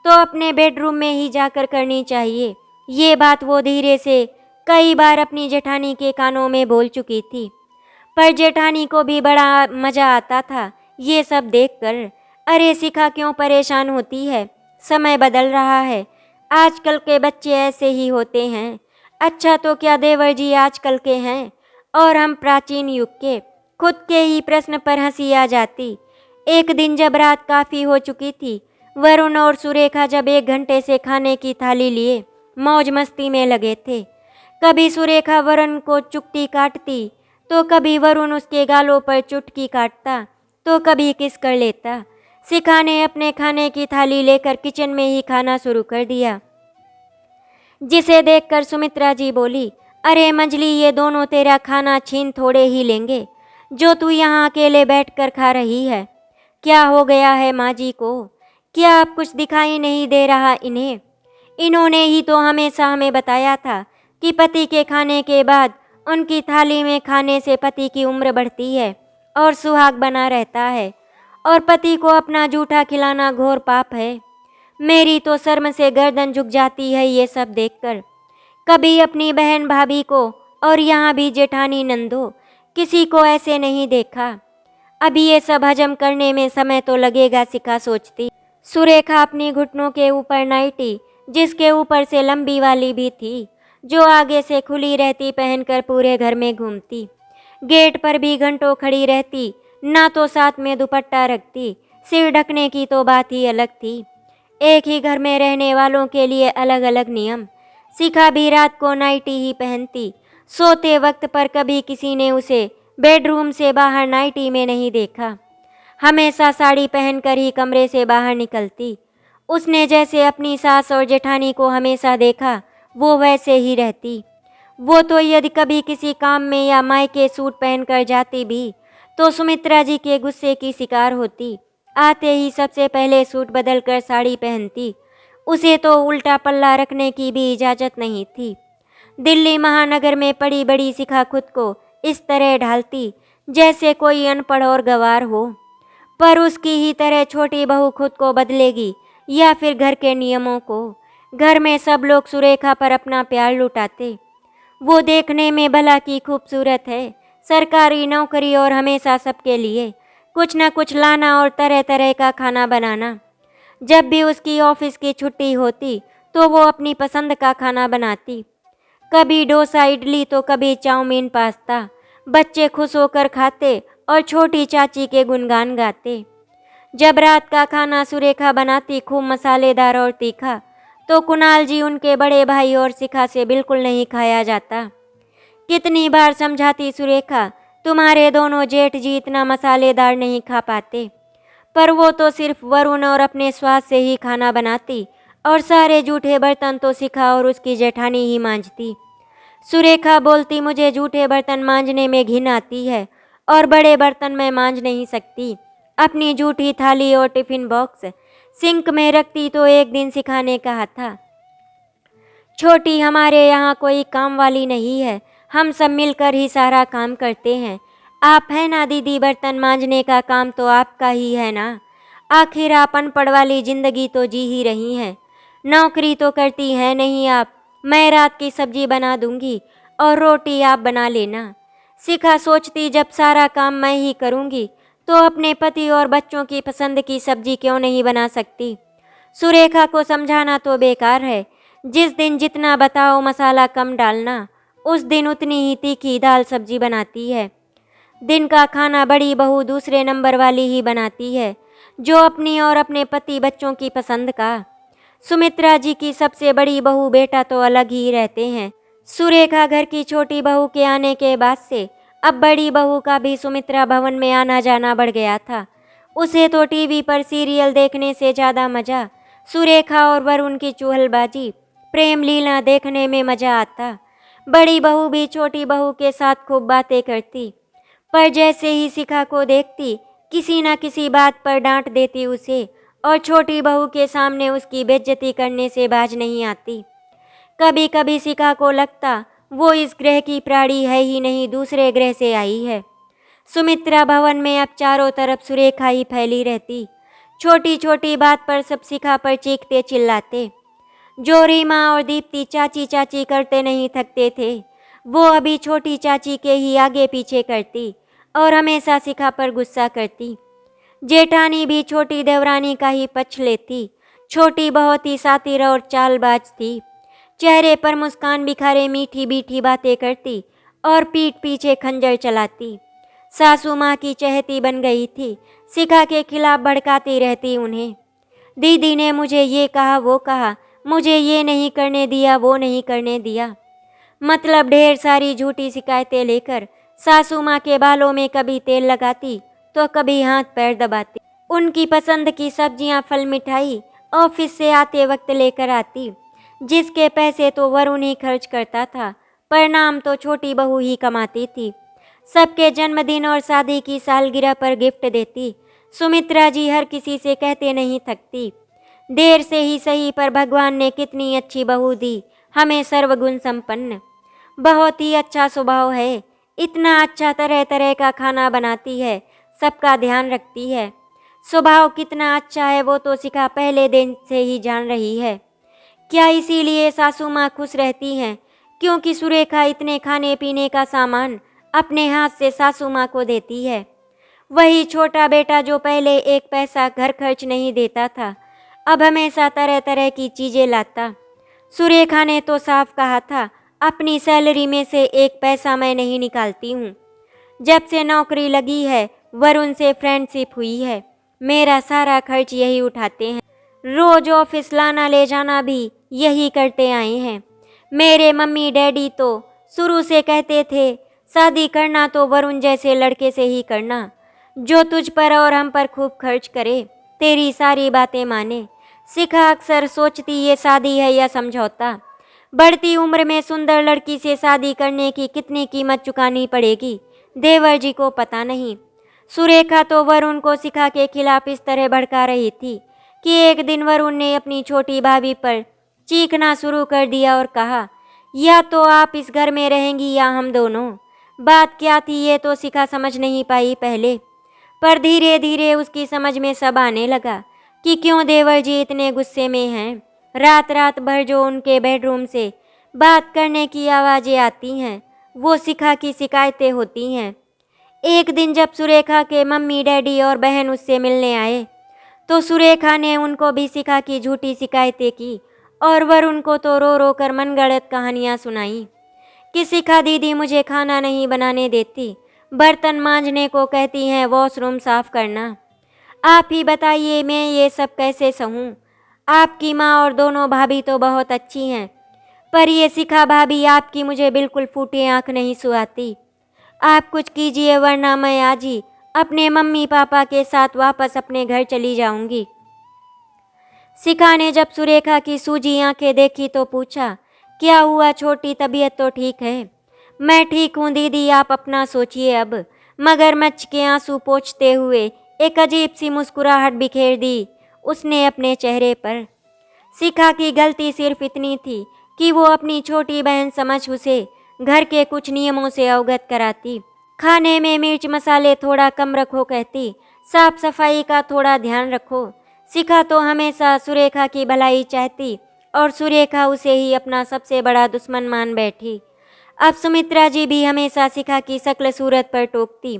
[SPEAKER 1] तो अपने बेडरूम में ही जाकर करनी चाहिए। ये बात वो धीरे से कई बार अपनी जेठानी के कानों में बोल चुकी थी, पर जेठानी को भी बड़ा मजा आता था ये सब देखकर। अरे शिखा क्यों परेशान होती है, समय बदल रहा है, आजकल के बच्चे ऐसे ही होते हैं। अच्छा तो क्या देवर जी आजकल के हैं और हम प्राचीन युग के। खुद के ही प्रश्न पर हंसी आ जाती। एक दिन जब रात काफ़ी हो चुकी थी, वरुण और सुरेखा जब 1 घंटे से खाने की थाली लिए मौज मस्ती में लगे थे। कभी सुरेखा वरुण को चुटकी काटती, तो कभी वरुण उसके गालों पर चुटकी काटता, तो कभी किस कर लेता। शिखा ने अपने खाने की थाली लेकर किचन में ही खाना शुरू कर दिया, जिसे देखकर सुमित्रा जी बोली, अरे मंजली ये दोनों तेरा खाना छीन थोड़े ही लेंगे जो तू यहाँ अकेले बैठकर खा रही है। क्या हो गया है माँ जी को, क्या अब कुछ दिखाई नहीं दे रहा इन्हें? इन्होंने ही तो हमेशा हमें बताया था कि पति के खाने के बाद उनकी थाली में खाने से पति की उम्र बढ़ती है और सुहाग बना रहता है, और पति को अपना जूठा खिलाना घोर पाप है। मेरी तो शर्म से गर्दन झुक जाती है ये सब देखकर। कभी अपनी बहन भाभी को और यहाँ भी जेठानी नंदो, किसी को ऐसे नहीं देखा। अभी ये सब हजम करने में समय तो लगेगा, शिखा सोचती। सुरेखा अपनी घुटनों के ऊपर नाइटी, जिसके ऊपर से लंबी वाली भी थी, जो आगे से खुली रहती, पहनकर पूरे घर में घूमती। गेट पर भी घंटों खड़ी रहती, ना तो साथ में दुपट्टा रखती। सिर ढकने की तो बात ही अलग थी। एक ही घर में रहने वालों के लिए अलग अलग नियम। शिखा भी रात को नाइटी ही पहनती। सोते वक्त पर कभी किसी ने उसे बेडरूम से बाहर नाइटी में नहीं देखा। हमेशा साड़ी पहनकर ही कमरे से बाहर निकलती। उसने जैसे अपनी सास और जेठानी को हमेशा देखा, वो वैसे ही रहती। वो तो यदि कभी किसी काम में या मायके सूट पहनकर जाती भी तो सुमित्रा जी के गुस्से की शिकार होती। आते ही सबसे पहले सूट बदलकर साड़ी पहनती। उसे तो उल्टा पल्ला रखने की भी इजाज़त नहीं थी। दिल्ली महानगर में पड़ी बड़ी शिखा खुद को इस तरह ढालती जैसे कोई अनपढ़ और गंवार हो। पर उसकी ही तरह छोटी बहू खुद को बदलेगी या फिर घर के नियमों को? घर में सब लोग सुरेखा पर अपना प्यार लुटाते। वो देखने में भला की खूबसूरत है, सरकारी नौकरी और हमेशा सबके लिए कुछ न कुछ लाना और तरह तरह का खाना बनाना। जब भी उसकी ऑफिस की छुट्टी होती तो वो अपनी पसंद का खाना बनाती, कभी डोसा इडली तो कभी चाउमीन पास्ता। बच्चे खुश होकर खाते और छोटी चाची के गुणगान गाते। जब रात का खाना सुरेखा बनाती खूब मसालेदार और तीखा, तो कुणाल जी उनके बड़े भाई और शिखा से बिल्कुल नहीं खाया जाता। कितनी बार समझाती सुरेखा, तुम्हारे दोनों जेठ जी इतना मसालेदार नहीं खा पाते, पर वो तो सिर्फ वरुण और अपने स्वाद से ही खाना बनाती और सारे जूठे बर्तन तो शिखा और उसकी जेठानी ही मांजती। सुरेखा बोलती, मुझे जूठे बर्तन मांजने में घिन आती है और बड़े बर्तन मैं मांज नहीं सकती। अपनी जूठी थाली और टिफिन बॉक्स सिंक में रखती तो एक दिन शिखा ने कहा था, छोटी, हमारे यहाँ कोई काम वाली नहीं है, हम सब मिलकर ही सारा काम करते हैं। आप है ना दीदी, बर्तन मांजने का काम तो आपका ही है ना। आखिर आप अनपढ़ वाली जिंदगी तो जी ही रही हैं, नौकरी तो करती हैं नहीं आप। मैं रात की सब्जी बना दूंगी और रोटी आप बना लेना। शिखा सोचती, जब सारा काम मैं ही करूंगी तो अपने पति और बच्चों की पसंद की सब्जी क्यों नहीं बना सकती। सुरेखा को समझाना तो बेकार है, जिस दिन जितना बताओ मसाला कम डालना, उस दिन उतनी ही तीखी दाल सब्जी बनाती है। दिन का खाना बड़ी बहू दूसरे नंबर वाली ही बनाती है, जो अपनी और अपने पति बच्चों की पसंद का। सुमित्रा जी की सबसे बड़ी बहू बेटा तो अलग ही रहते हैं। सुरेखा घर की छोटी बहू के आने के बाद से अब बड़ी बहू का भी सुमित्रा भवन में आना जाना बढ़ गया था। उसे तो टीवी पर सीरियल देखने से ज़्यादा मज़ा सुरेखा और वरुण की चुहलबाजी, प्रेम लीला देखने में मज़ा आता। बड़ी बहू भी छोटी बहू के साथ खूब बातें करती, पर जैसे ही शिखा को देखती किसी न किसी बात पर डांट देती उसे, और छोटी बहू के सामने उसकी बेइज्जती करने से बाज नहीं आती। कभी कभी शिखा को लगता वो इस ग्रह की प्राणी है ही नहीं, दूसरे ग्रह से आई है। सुमित्रा भवन में अब चारों तरफ सुरेखा ही फैली रहती। छोटी छोटी बात पर सब शिखा पर चीखते चिल्लाते। जो रीमा और दीप्ति चाची चाची करते नहीं थकते थे, वो अभी छोटी चाची के ही आगे पीछे करती और हमेशा शिखा पर गुस्सा करती। जेठानी भी छोटी देवरानी का ही पक्ष लेती। छोटी बहुत ही सातिर और चालबाज थी, चेहरे पर मुस्कान बिखारे मीठी मीठी बातें करती और पीठ पीछे खंजर चलाती। सासू माँ की चहेती बन गई थी, शिखा के खिलाफ भड़काती रहती उन्हें। दीदी ने मुझे ये कहा वो कहा, मुझे ये नहीं करने दिया वो नहीं करने दिया, मतलब ढेर सारी झूठी शिकायतें लेकर सासू माँ के बालों में कभी तेल लगाती तो कभी हाथ पैर दबाती। उनकी पसंद की सब्जियाँ फल मिठाई ऑफिस से आते वक्त लेकर आती, जिसके पैसे तो वरुण ही खर्च करता था, परिणाम तो छोटी बहू ही कमाती थी। सबके जन्मदिन और शादी की सालगिरह पर गिफ्ट देती। सुमित्रा जी हर किसी से कहते नहीं थकती, देर से ही सही पर भगवान ने कितनी अच्छी बहू दी हमें, सर्वगुण संपन्न, बहुत ही अच्छा स्वभाव है, इतना अच्छा तरह तरह का खाना बनाती है, सबका ध्यान रखती है। स्वभाव कितना अच्छा है वो तो शिखा पहले दिन से ही जान रही है। क्या इसीलिए सासू माँ खुश रहती हैं, क्योंकि सुरेखा इतने खाने पीने का सामान अपने हाथ से सासू माँ को देती है। वही छोटा बेटा जो पहले एक पैसा घर खर्च नहीं देता था, अब हमेशा तरह तरह की चीज़ें लाता। सुरेखा ने तो साफ कहा था, अपनी सैलरी में से एक पैसा मैं नहीं निकालती हूँ। जब से नौकरी लगी है, वरुण से फ्रेंडशिप हुई है, मेरा सारा खर्च यही उठाते हैं, रोज ऑफिस लाना ले जाना भी यही करते आए हैं। मेरे मम्मी डैडी तो शुरू से कहते थे, शादी करना तो वरुण जैसे लड़के से ही करना, जो तुझ पर और हम पर खूब खर्च करे, तेरी सारी बातें माने। शिखा अक्सर सोचती ये शादी है या समझौता। बढ़ती उम्र में सुंदर लड़की से शादी करने की कितनी कीमत चुकानी पड़ेगी, देवर जी को पता नहीं। सुरेखा तो वरुण को शिखा के खिलाफ इस तरह भड़का रही थी कि एक दिन वरुण ने अपनी छोटी भाभी पर चीखना शुरू कर दिया और कहा, या तो आप इस घर में रहेंगी या हम दोनों। बात क्या थी ये तो शिखा समझ नहीं पाई पहले, पर धीरे धीरे उसकी समझ में सब आने लगा कि क्यों देवर जी इतने गुस्से में हैं। रात रात भर जो उनके बेडरूम से बात करने की आवाज़ें आती हैं, वो शिखा की शिकायतें होती हैं। एक दिन जब सुरेखा के मम्मी डैडी और बहन उससे मिलने आए, तो सुरेखा ने उनको भी शिखा की झूठी शिकायतें की और वरुण को तो रो रो कर मनगढ़ंत कहानियाँ सुनाई कि शिखा दीदी मुझे खाना नहीं बनाने देती, बर्तन मांजने को कहती हैं, वॉशरूम साफ करना। आप ही बताइए मैं ये सब कैसे सहूँ। आपकी माँ और दोनों भाभी तो बहुत अच्छी हैं, पर ये शिखा भाभी आपकी मुझे बिल्कुल फूटी आँख नहीं सुहाती। आप कुछ कीजिए वरना मैं आज ही अपने मम्मी पापा के साथ वापस अपने घर चली जाऊंगी। शिखा ने जब सुरेखा की सूजी आंखें देखी तो पूछा, क्या हुआ छोटी, तबीयत तो ठीक है? मैं ठीक हूँ दीदी, आप अपना सोचिए अब। मगरमच्छ के आंसू पोंछते हुए एक अजीब सी मुस्कुराहट बिखेर दी उसने अपने चेहरे पर। शिखा की गलती सिर्फ इतनी थी कि वो अपनी छोटी बहन समझ उसे घर के कुछ नियमों से अवगत कराती। खाने में मिर्च मसाले थोड़ा कम रखो कहती, साफ सफाई का थोड़ा ध्यान रखो। शिखा तो हमेशा सुरेखा की भलाई चाहती और सुरेखा उसे ही अपना सबसे बड़ा दुश्मन मान बैठी। अब सुमित्रा जी भी हमेशा शिखा की शक्ल सूरत पर टोकती।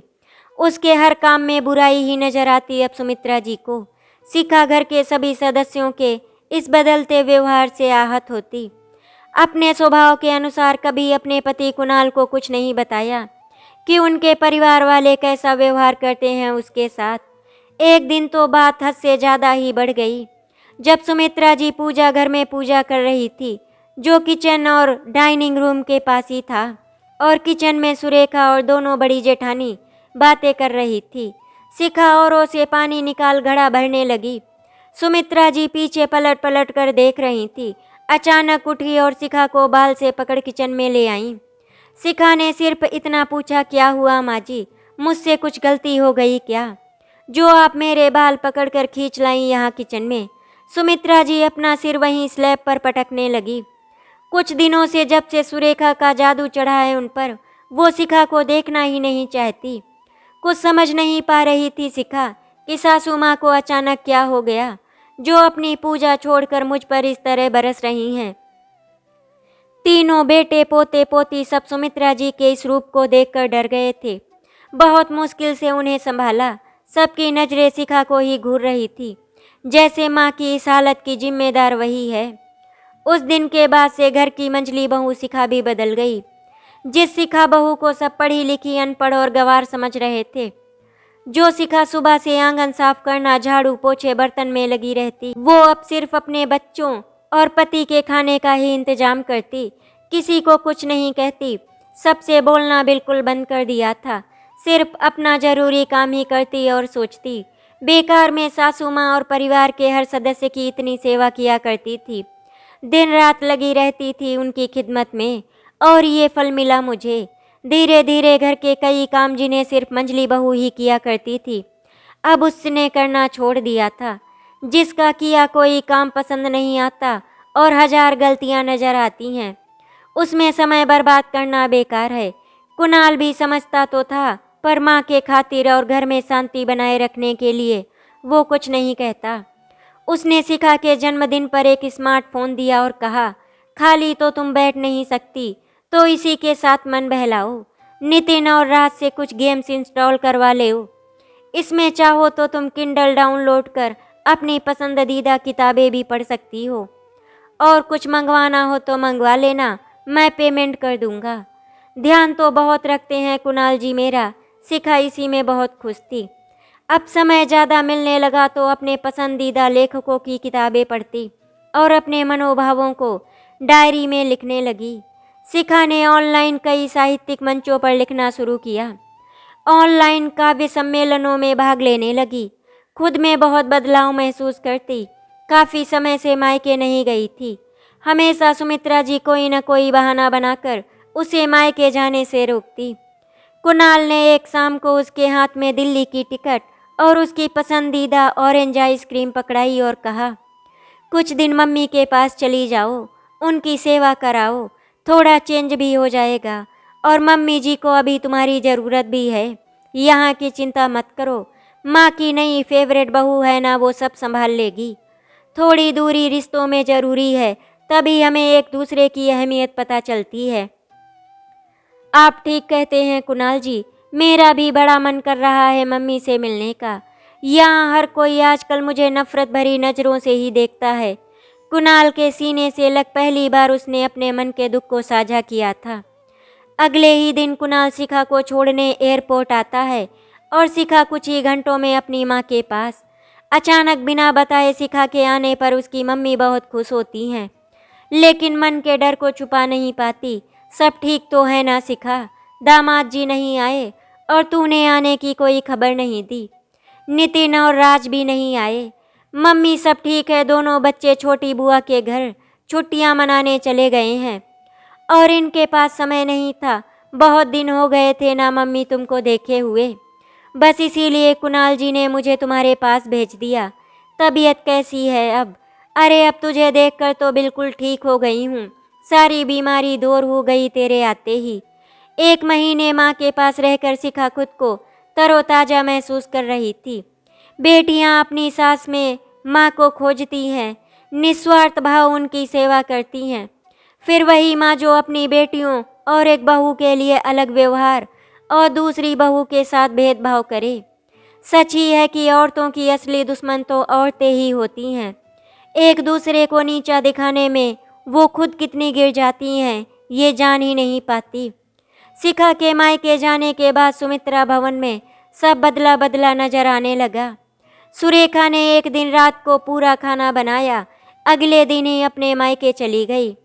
[SPEAKER 1] उसके हर काम में बुराई ही नजर आती अब सुमित्रा जी को। शिखा घर के सभी सदस्यों के इस बदलते व्यवहार से आहत होती। अपने स्वभाव के अनुसार कभी अपने पति कुणाल को कुछ नहीं बताया कि उनके परिवार वाले कैसा व्यवहार करते हैं उसके साथ। एक दिन तो बात हद से ज़्यादा ही बढ़ गई। जब सुमित्रा जी पूजा घर में पूजा कर रही थी, जो किचन और डाइनिंग रूम के पास ही था, और किचन में सुरेखा और दोनों बड़ी जेठानी बातें कर रही थी, शिखा औरों से पानी निकाल घड़ा भरने लगी। सुमित्रा जी पीछे पलट पलट कर देख रही थी। अचानक उठी और शिखा को बाल से पकड़ किचन में ले आई। शिखा ने सिर्फ इतना पूछा, क्या हुआ माँ जी, मुझसे कुछ गलती हो गई क्या, जो आप मेरे बाल पकड़कर खींच लाई यहाँ किचन में? सुमित्रा जी अपना सिर वहीं स्लैब पर पटकने लगी। कुछ दिनों से जब से सुरेखा का जादू चढ़ा है उन पर, वो शिखा को देखना ही नहीं चाहती। कुछ समझ नहीं पा रही थी शिखा कि सासू माँ को अचानक क्या हो गया, जो अपनी पूजा छोड़कर मुझ पर इस तरह बरस रही हैं। तीनों बेटे पोते पोती सब सुमित्रा जी के इस रूप को देखकर डर गए थे। बहुत मुश्किल से उन्हें संभाला। सबकी नजरें शिखा को ही घूर रही थी, जैसे माँ की इस हालत की जिम्मेदार वही है। उस दिन के बाद से घर की मंझली बहू शिखा भी बदल गई। जिस शिखा बहू को सब पढ़ी लिखी अनपढ़ और गंवार समझ रहे थे, जो शिखा सुबह से आंगन साफ करना, झाड़ू पोछे बर्तन में लगी रहती, वो अब सिर्फ अपने बच्चों और पति के खाने का ही इंतजाम करती, किसी को कुछ नहीं कहती, सबसे बोलना बिल्कुल बंद कर दिया था, सिर्फ अपना जरूरी काम ही करती और सोचती। बेकार में सासू माँ और परिवार के हर सदस्य की इतनी सेवा किया करती थी, दिन रात लगी रहती थी उनकी खिदमत में, और ये फल मिला मुझे। धीरे धीरे घर के कई काम जिन्हें सिर्फ मंझली बहू ही किया करती थी, अब उसने करना छोड़ दिया था। जिसका किया कोई काम पसंद नहीं आता और हजार गलतियां नजर आती हैं, उसमें समय बर्बाद करना बेकार है। कुणाल भी समझता तो था, पर माँ के खातिर और घर में शांति बनाए रखने के लिए वो कुछ नहीं कहता। उसने शिखा के जन्मदिन पर एक स्मार्टफोन दिया और कहा, खाली तो तुम बैठ नहीं सकती, तो इसी के साथ मन बहलाओ। नितिन और राज से कुछ गेम्स इंस्टॉल करवा ले। इसमें चाहो तो तुम किंडल डाउनलोड कर अपनी पसंदीदा किताबें भी पढ़ सकती हो, और कुछ मंगवाना हो तो मंगवा लेना, मैं पेमेंट कर दूंगा। ध्यान तो बहुत रखते हैं कुणाल जी मेरा। शिखा इसी में बहुत खुश थी। अब समय ज़्यादा मिलने लगा तो अपने पसंदीदा लेखकों की किताबें पढ़ती और अपने मनोभावों को डायरी में लिखने लगी। शिखा ने ऑनलाइन कई साहित्यिक मंचों पर लिखना शुरू किया। ऑनलाइन काव्य सम्मेलनों में भाग लेने लगी। खुद में बहुत बदलाव महसूस करती। काफ़ी समय से मायके नहीं गई थी। हमेशा सुमित्रा जी कोई न कोई बहाना बनाकर उसे मायके जाने से रोकती। कुणाल ने एक शाम को उसके हाथ में दिल्ली की टिकट और उसकी पसंदीदा ऑरेंज आइसक्रीम पकड़ाई और कहा, कुछ दिन मम्मी के पास चली जाओ, उनकी सेवा कराओ, थोड़ा चेंज भी हो जाएगा, और मम्मी जी को अभी तुम्हारी ज़रूरत भी है, यहाँ की चिंता मत करो, माँ की नई फेवरेट बहू है ना, वो सब संभाल लेगी। थोड़ी दूरी रिश्तों में ज़रूरी है, तभी हमें एक दूसरे की अहमियत पता चलती है। आप ठीक कहते हैं कुणाल जी, मेरा भी बड़ा मन कर रहा है मम्मी से मिलने का। यहाँ हर कोई आजकल मुझे नफरत भरी नज़रों से ही देखता है। कुणाल के सीने से लग पहली बार उसने अपने मन के दुख को साझा किया था। अगले ही दिन कुणाल शिखा को छोड़ने एयरपोर्ट आता है और शिखा कुछ ही घंटों में अपनी माँ के पास। अचानक बिना बताए शिखा के आने पर उसकी मम्मी बहुत खुश होती हैं, लेकिन मन के डर को छुपा नहीं पाती। सब ठीक तो है ना शिखा? दामाद जी नहीं आए और तूने आने की कोई खबर नहीं दी। नितिन और राज भी नहीं आए। मम्मी सब ठीक है, दोनों बच्चे छोटी बुआ के घर छुट्टियां मनाने चले गए हैं। और इनके पास समय नहीं था। बहुत दिन हो गए थे ना मम्मी तुमको देखे हुए। बस इसीलिए कुणाल जी ने मुझे तुम्हारे पास भेज दिया। तबीयत कैसी है अब? अरे अब तुझे देखकर तो बिल्कुल ठीक हो गई हूँ। सारी बीमारी दूर हो गई तेरे आते ही। 1 महीने माँ के पास रहकर शिखा खुद को तरोताजा महसूस कर रही थी। बेटियाँ अपनी सास में माँ को खोजती हैं, निस्वार्थ भाव उनकी सेवा करती हैं। फिर वही माँ जो अपनी बेटियों और एक बहू के लिए अलग व्यवहार और दूसरी बहू के साथ भेदभाव करे। सच ही है कि औरतों की असली दुश्मन तो औरतें ही होती हैं। एक दूसरे को नीचा दिखाने में वो खुद कितनी गिर जाती हैं, ये जान ही नहीं पाती। शिखा के मायके जाने के बाद सुमित्रा भवन में सब बदला बदला नजर आने लगा। सुरेखा ने एक दिन रात को पूरा खाना बनाया, अगले दिन ही अपने मायके चली गई।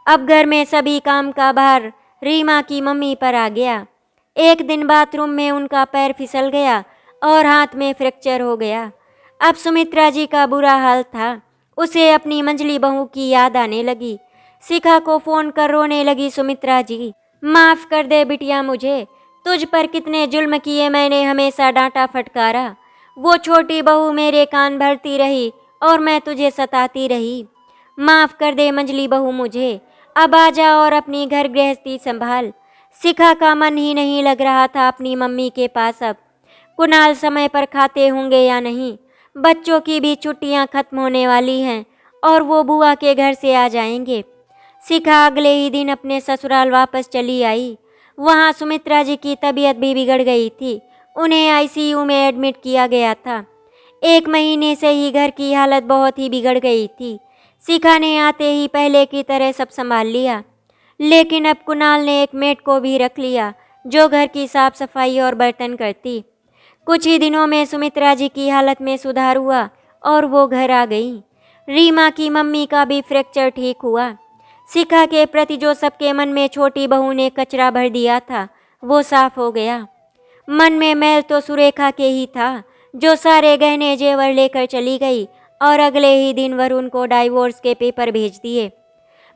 [SPEAKER 1] अब घर में सभी काम का भार रीमा की मम्मी पर आ गया। एक दिन बाथरूम में उनका पैर फिसल गया और हाथ में फ्रैक्चर हो गया। अब सुमित्रा जी का बुरा हाल था। उसे अपनी मंझली बहू की याद आने लगी। शिखा को फोन कर रोने लगी सुमित्रा जी, माफ कर दे बिटिया मुझे, तुझ पर कितने जुल्म किए मैंने, हमेशा डांटा फटकारा। वो छोटी बहू मेरे कान भरती रही और मैं तुझे सताती रही। माफ कर दे मंझली बहू मुझे, अब आ जा और अपनी घर गृहस्थी संभाल। शिखा का मन ही नहीं लग रहा था अपनी मम्मी के पास। अब कुणाल समय पर खाते होंगे या नहीं। बच्चों की भी छुट्टियां खत्म होने वाली हैं और वो बुआ के घर से आ जाएंगे। शिखा अगले ही दिन अपने ससुराल वापस चली आई। वहाँ सुमित्रा जी की तबीयत भी बिगड़ गई थी। उन्हें आईसीयू में एडमिट किया गया था। 1 महीने से ही घर की हालत बहुत ही बिगड़ गई थी। शिखा ने आते ही पहले की तरह सब संभाल लिया, लेकिन अब कुणाल ने एक मेड को भी रख लिया जो घर की साफ सफाई और बर्तन करती। कुछ ही दिनों में सुमित्रा जी की हालत में सुधार हुआ और वो घर आ गई। रीमा की मम्मी का भी फ्रैक्चर ठीक हुआ। शिखा के प्रति जो सबके मन में छोटी बहू ने कचरा भर दिया था वो साफ हो गया। मन में मैल तो सुरेखा के ही था, जो सारे गहने जेवर लेकर चली गई और अगले ही दिन वरुण को डाइवोर्स के पेपर भेज दिए।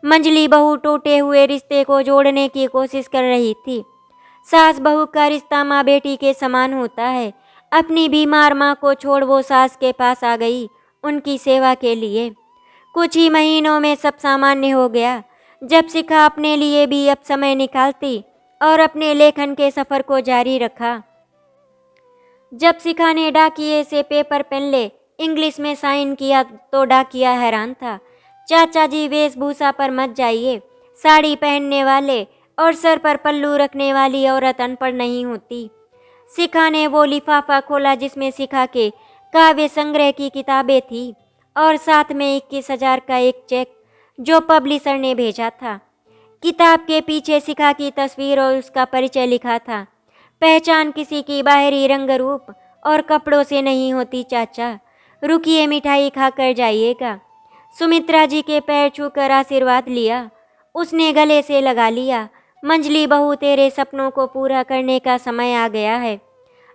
[SPEAKER 1] मंझली बहू टूटे हुए रिश्ते को जोड़ने की कोशिश कर रही थी। सास बहू का रिश्ता माँ बेटी के समान होता है। अपनी बीमार माँ को छोड़ वो सास के पास आ गई उनकी सेवा के लिए। कुछ ही महीनों में सब सामान्य हो गया। जब शिखा अपने लिए भी अब समय निकालती और अपने लेखन के सफ़र को जारी रखा। जब शिखा ने डाकिये से पेपर पेन ले इंग्लिश में साइन किया तो डाकिया हैरान था। चाचा जी वेशभूषा पर मत जाइए, साड़ी पहनने वाले और सर पर पल्लू रखने वाली औरत अनपढ़ नहीं होती। शिखा ने वो लिफाफा खोला जिसमें शिखा के काव्य संग्रह की किताबें थी और साथ में 21,000 का एक चेक जो पब्लिशर ने भेजा था। किताब के पीछे शिखा की तस्वीर और उसका परिचय लिखा था। पहचान किसी की बाहरी रंग रूप और कपड़ों से नहीं होती चाचा, रुकिए मिठाई खाकर जाइएगा। सुमित्रा जी के पैर छूकर आशीर्वाद लिया। उसने गले से लगा लिया। मंझली बहू तेरे सपनों को पूरा करने का समय आ गया है।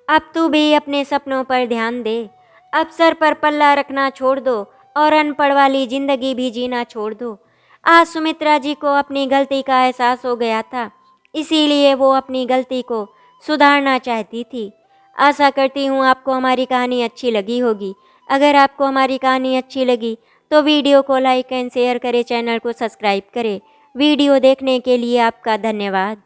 [SPEAKER 1] अब तू भी अपने सपनों पर ध्यान दे। अब सर पर पल्ला रखना छोड़ दो और अनपढ़ वाली जिंदगी भी जीना छोड़ दो। आज सुमित्रा जी को अपनी गलती का एहसास हो गया था, इसीलिए वो अपनी गलती को सुधारना चाहती थी। आशा करती हूँ आपको हमारी कहानी अच्छी लगी होगी। अगर आपको हमारी कहानी अच्छी लगी तो वीडियो को लाइक एंड शेयर करें, चैनल को सब्सक्राइब करें। वीडियो देखने के लिए आपका धन्यवाद।